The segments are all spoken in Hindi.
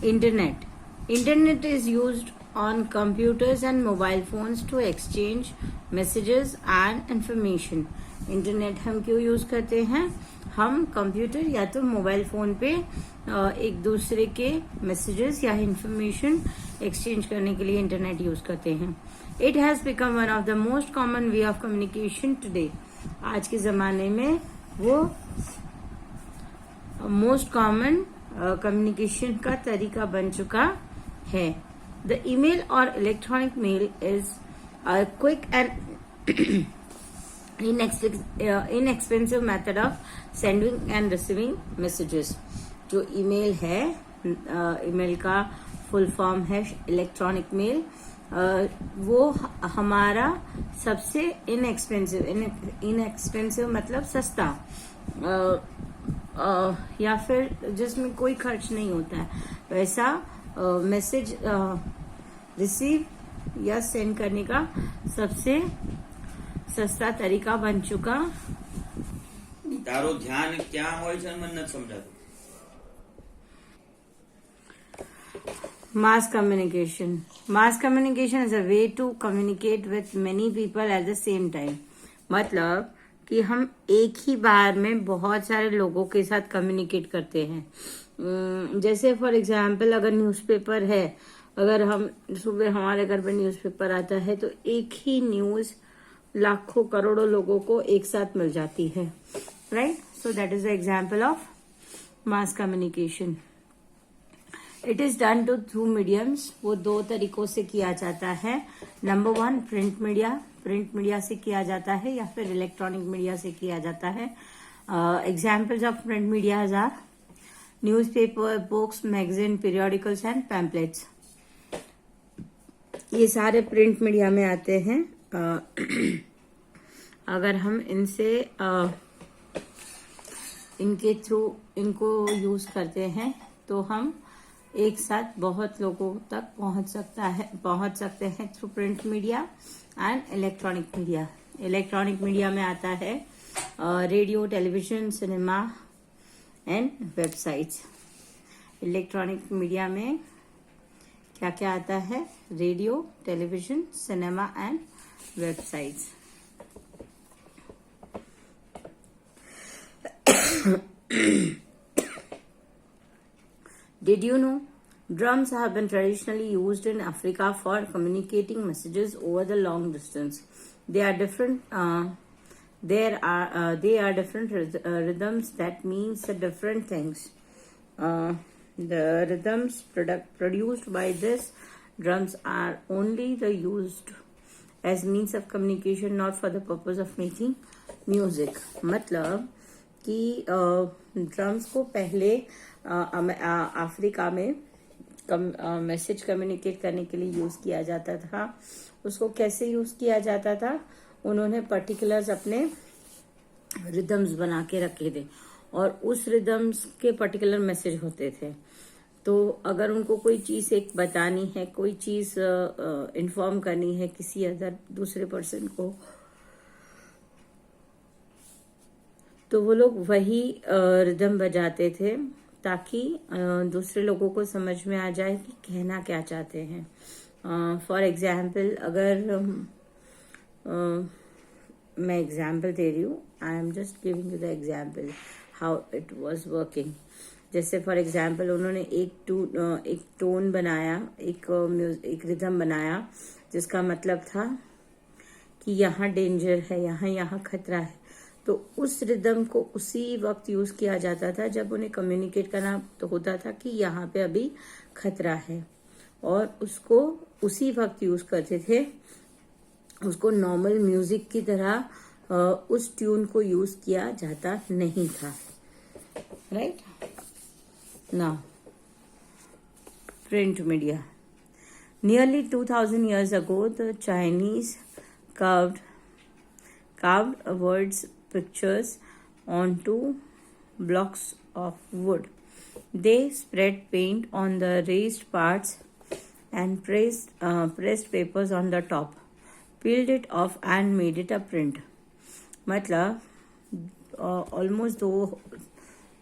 Internet. Internet is used on computers and mobile phones to exchange messages and information. Internet हम क्यों यूज करते हैं? हम कंप्यूटर या तो मोबाइल फोन पे एक दूसरे के मैसेजेस या इंफॉर्मेशन एक्सचेंज करने के लिए इंटरनेट यूज करते हैं. It has become one of the most common way of communication today. आज के जमाने में वो मोस्ट कॉमन कम्युनिकेशन का तरीका बन चुका है. द ईमेल और electronic mail is quick and inexpensive method of sending and receiving messages. जो ईमेल है, ईमेल का फुल फॉर्म है इलेक्ट्रॉनिक मेल, वो हमारा सबसे इनएक्सपेंसिव मतलब सस्ता या फिर जिसमें कोई खर्च नहीं होता है वैसा मैसेज रिसीव या सेंड करने का सबसे સસ્તા તરીકા બન ચુકા. તારો ધ્યાન ક્યાં હોય છે મને નથી સમજાતું. Mass communication. Mass communication is a way to communicate with many people at the same time. मतलब कि हम एक ही बार में बहुत सारे लोगों के साथ कम्युनिकेट करते हैं. जैसे फॉर एग्जाम्पल अगर न्यूज़पेपर है, अगर हम सुबह हमारे घर पर न्यूज़पेपर आता है तो एक ही न्यूज़ लाखों करोड़ों लोगों को एक साथ मिल जाती है. Right. So that is the example of mass communication. It is done two through mediums. वो दो तरीकों से किया जाता है. Number 1 print media. Print media से किया जाता है या फिर इलेक्ट्रॉनिक मीडिया से किया जाता है. Examples of print media are newspaper, books, magazine, periodicals and pamphlets. ये सारे प्रिंट मीडिया में आते हैं. अगर हम इनके थ्रू इनको यूज करते हैं तो हम एक साथ बहुत लोगों तक पहुंच सकते हैं through print media and electronic media. Electronic media में आता है radio, television, cinema and websites. Electronic media में क्या क्या आता है? Radio, television, cinema and websites. Did you know drums have been traditionally used in Africa for communicating messages over the long distance? They are different. They are different rhythms that means different things. The rhythms produced by this drums are only the used as means of communication, not for the purpose of making music. मतलब कि ड्रम्स को पहले अफ्रीका में मैसेज कम्युनिकेट करने के लिए यूज किया जाता था. उसको कैसे यूज किया जाता था? उन्होंने पर्टिकुलर्स अपने रिदम्स बना के रखे थे और उस रिदम्स के पर्टिकुलर मैसेज होते थे. तो अगर उनको कोई चीज एक बतानी है, कोई चीज इन्फॉर्म करनी है किसी अदर दूसरे पर्सन को, तो वो लोग वही रिदम बजाते थे ताकि दूसरे लोगों को समझ में आ जाए कि कहना क्या चाहते हैं. फॉर एग्जाम्पल अगर मैं एग्जाम्पल दे रही हूँ, I am just giving you the example how it was working. जैसे फॉर एग्जाम्पल उन्होंने एक टोन बनाया, एक रिदम बनाया जिसका मतलब था कि यहाँ डेंजर है, यहाँ खतरा है. तो उस रिदम को उसी वक्त यूज किया जाता था जब उन्हें कम्युनिकेट करना तो होता था कि यहाँ पे अभी खतरा है, और उसको उसी वक्त यूज करते थे. उसको नॉर्मल म्यूजिक की तरह उस ट्यून को यूज किया जाता नहीं था. Right. Now, print media. Nearly 2000 years ago, the Chinese carved words pictures onto blocks of wood. They spread paint on the raised parts and pressed papers on the top, peeled it off and made it a print. मतलब ऑलमोस्ट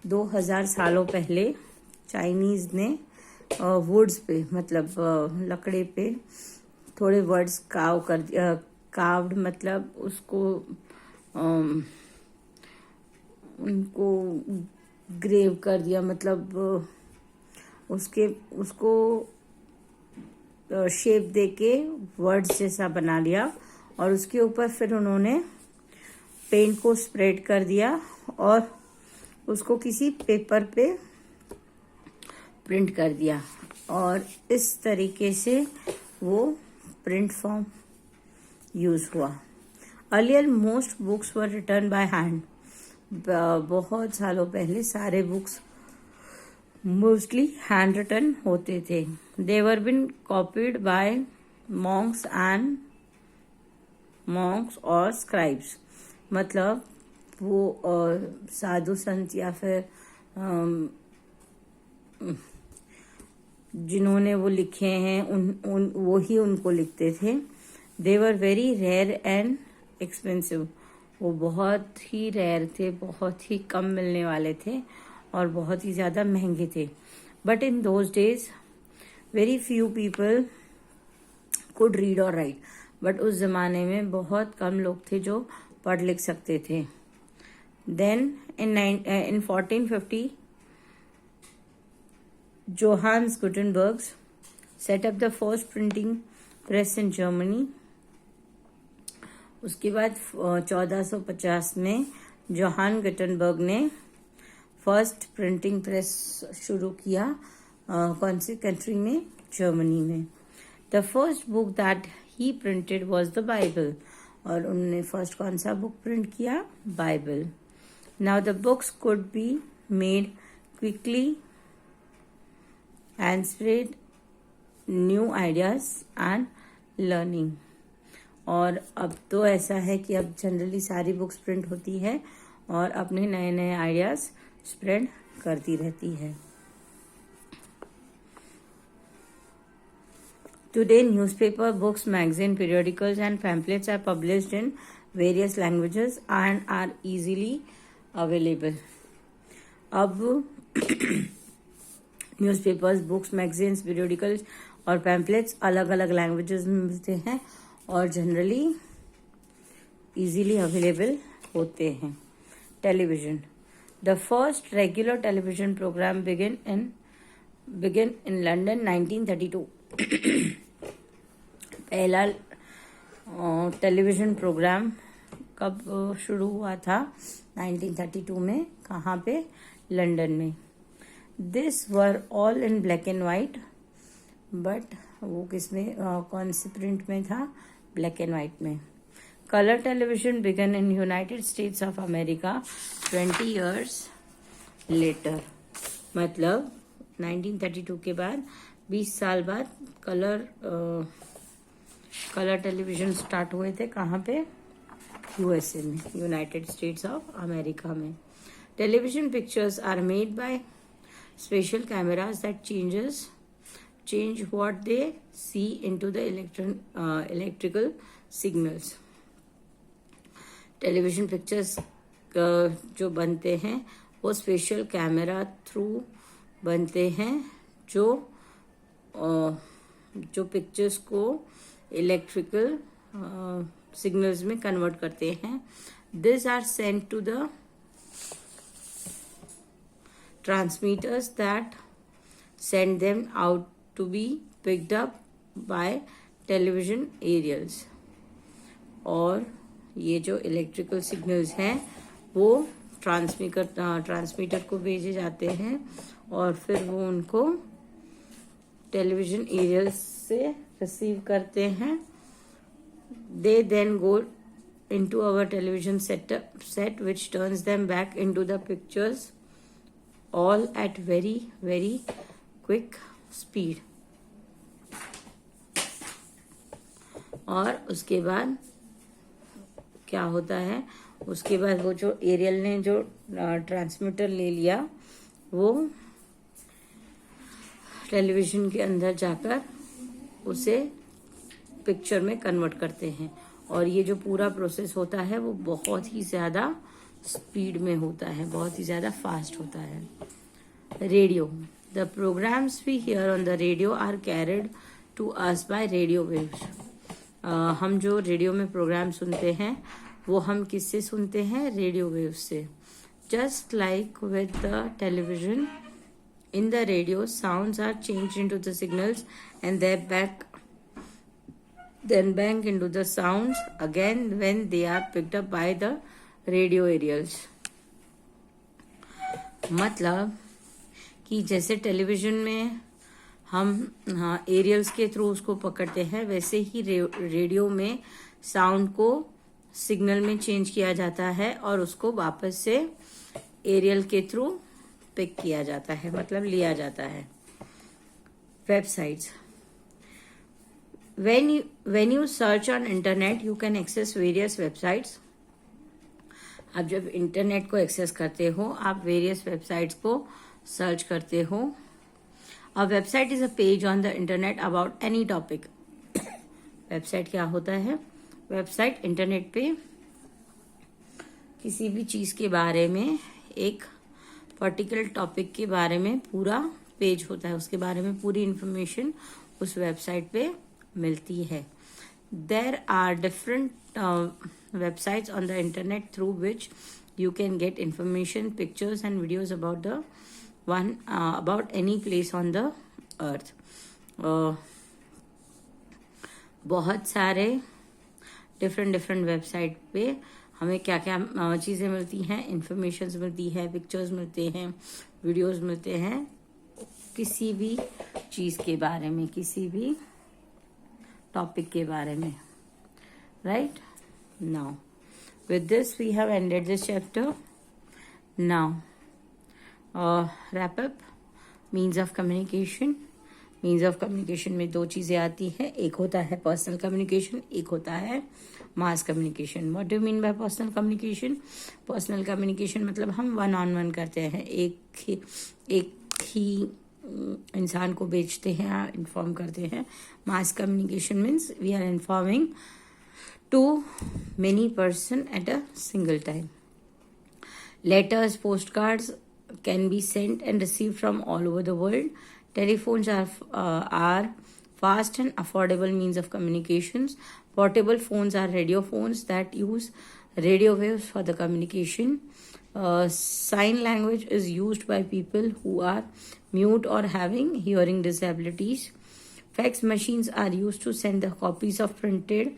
2000 सालों पहले चाइनीज ने वुड्स पे, मतलब लकड़े पे थोड़े वर्ड्स काव्ड, मतलब उसको उनको ग्रेव कर दिया, मतलब उसको शेप देके वर्ड्स जैसा बना लिया, और उसके ऊपर फिर उन्होंने पेंट को स्प्रेड कर दिया और उसको किसी पेपर पे प्रिंट कर दिया, और इस तरीके से वो प्रिंट फॉर्म यूज हुआ। Earlier most books were written by hand. बहुत सालों पहले सारे बुक्स मोस्टली हैंड रिटन होते थे। They were bin copied bye Monks और स्क्राइब्स, मतलब वो साधु संत या फिर जिन्होंने वो लिखे हैं वो ही उनको लिखते थे। They were very rare and expensive, वो बहुत ही रेयर थे, बहुत ही कम मिलने वाले थे और बहुत ही ज़्यादा महंगे थे। But in those days very few people could read और राइट, बट उस जमाने में बहुत कम लोग थे जो पढ़ लिख सकते थे। Then in 1450 Johannes Gutenberg set up the first printing press in Germany. उसके बाद 1450 में जोहान गुटेनबर्ग ने फर्स्ट प्रिंटिंग प्रेस शुरू किया। कौन सी कंट्री में? जर्मनी में। The first book that he printed was the Bible, और उन्होंने फर्स्ट कौन सा बुक प्रिंट किया? Bible. Now the books could be made quickly and spread new ideas and learning। और अब तो ऐसा है कि अब जनरली सारी बुक्स प्रिंट होती है और अपने नए नए आइडियाज स्प्रेड करती रहती है। Today, newspaper, books, magazine, periodicals and pamphlets are published in various languages and are easily available। अब न्यूज़पेपर्स, बुक्स, मैगजीन्स, पीरियोडिकल्स और पैम्पलेट्स अलग अलग लैंग्वेजेस में मिलते हैं और जनरली इजीली अवेलेबल होते हैं। Television. The first regular television programme begin in London 1932। पहला टेलीविजन प्रोग्राम कब शुरू हुआ था? 1932 में। कहाँ पे? लंदन में। This were all in black and white, but वो किसमें कौन से प्रिंट में था? ब्लैक एंड वाइट में। Colour television began in United States of America 20 years later, मतलब 1932 के बाद 20 साल बाद कलर टेलीविजन स्टार्ट हुए थे। कहाँ पे? यूएसए में, यूनाइटेड स्टेट्स ऑफ अमेरिका में। Television pictures are made by special cameras that change what they see into the electrical signals। Television pictures जो बनते हैं वो स्पेशल कैमरा थ्रू बनते हैं जो पिक्चर्स को इलेक्ट्रिकल सिग्नल्स में कन्वर्ट करते हैं। This are sent to the transmitters that send them out to be picked up by television aerials। और ये जो इलेक्ट्रिकल सिग्नल्स हैं वो ट्रांसमीटर को भेजे जाते हैं और फिर वो उनको टेलीविजन एरियल्स से रिसीव करते हैं। They then go into our television set which turns them back into the pictures all at very very quick speed। और उसके बाद क्या होता है? उसके बाद वो जो एरियल ने जो ट्रांसमीटर ले लिया वो टेलीविजन के अंदर जाकर उसे पिक्चर में कन्वर्ट करते हैं, और ये जो पूरा प्रोसेस होता है वो बहुत ही ज्यादा स्पीड में होता है, बहुत ही ज्यादा फास्ट होता है। Radio. The programs we hear on the radio are carried to us by radio waves. हम जो रेडियो में प्रोग्राम सुनते हैं वो हम किससे सुनते हैं? रेडियो वेव से. Just like with the television, in the radio, sounds are changed into the signals and then back into the sounds again when they are picked up by the radio aerials. मतलब कि जैसे टेलीविजन में हम एरियल्स के थ्रू उसको पकड़ते हैं, वैसे ही रेडियो में साउंड को सिग्नल में चेंज किया जाता है और उसको वापस से एरियल के थ्रू पिक किया जाता है, मतलब लिया जाता है. Websites. When you search on internet, you can access various websites. आप जब इंटरनेट को एक्सेस करते हो, आप वेरियस वेबसाइट्स को सर्च करते हो. A website is a page on the internet about any topic. Website क्या होता है? वेबसाइट इंटरनेट पे किसी भी चीज के बारे में, एक पर्टिकुलर टॉपिक के बारे में पूरा पेज होता है, उसके बारे में पूरी इंफॉर्मेशन उस वेबसाइट पे मिलती है. There are different websites on the internet through which you can get information, pictures and videos about any place on the earth. बहुत सारे डिफरेंट वेबसाइट पे हमें क्या क्या चीजें मिलती हैं? इंफॉर्मेशन मिलती है, पिक्चर्स मिलते हैं, वीडियोस मिलते हैं, किसी भी चीज के बारे में, किसी भी टॉपिक के बारे में. Right now with this we have ended this chapter. Now wrap up. means of communication. means of communication में दो चीजें आती है, एक होता है पर्सनल कम्युनिकेशन, एक होता है mass communication. What do mean by personal communication? Personal communication मतलब हम 1-on-1 करते हैं, एक ही इंसान को बेचते हैं, इन्फॉर्म करते हैं. Mass communication means we are informing to many person at a single time. Letters, post cards can be sent and receive from all over the world. Telephones are fast and affordable means of communications. Portable phones are radio phones that use radio waves for the communication. Sign language is used by people who are mute or having hearing disabilities. Fax machines are used to send the copies of printed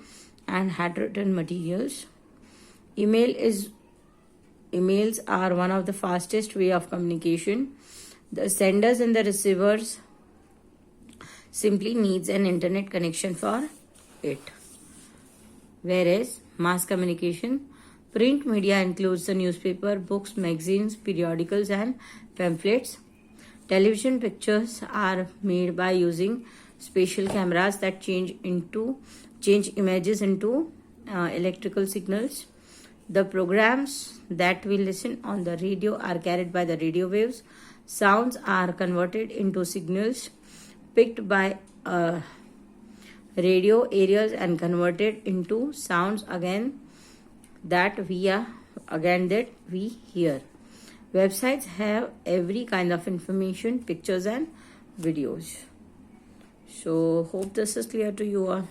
and handwritten materials. Emails are one of the fastest way of communication. The senders and the receivers simply needs an internet connection for it. Whereas mass communication, print media includes the newspaper, books, magazines, periodicals and pamphlets. Television pictures are made by using special cameras that change images into electrical signals. The programs that we listen on the radio are carried by the radio waves. Sounds are converted into signals picked by radio areas and converted into sounds again that we hear. Websites have every kind of information, pictures and videos. So hope this is clear to you all.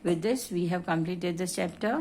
With this we have completed this chapter.